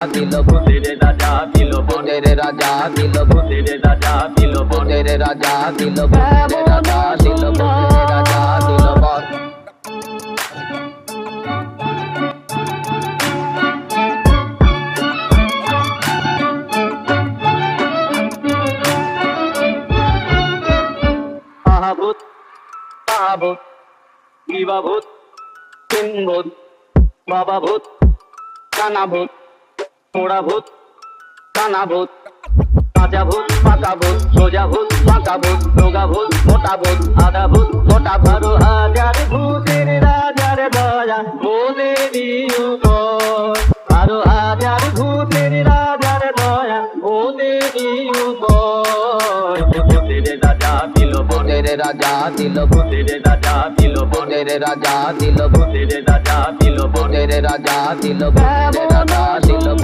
দিল ভূতের রাজা দিল ভূতের রাজা দিল ভূতের রাজা দিল ভূতের রাজা দিল ভূতের রাজা দিল ভূতের রাজা দিল বর মহাভূত মহাভূত বিবাভূত তিনভূত বাবাভূত কানাভূত পোড়া ভূত কানা ভূত কাঁচা ভূত পাকা ভূত সোজা ভূত পাকা ভূত রোগা ভূত মোটা ভূত আধা ভূত মোটা ভারো হাজার ভূতের রাজার দয়া বলে দিও বর আরো হাজার ভূতের রাজার দয়া বলে দিও বর ভূতের রাজা দিল ভূতের রাজা দিল ভূতের রাজা দিল ভূতের রাজা দিল ভূতের রাজা দিল ভূতের রাজা দিল ভূতের রাজা দিল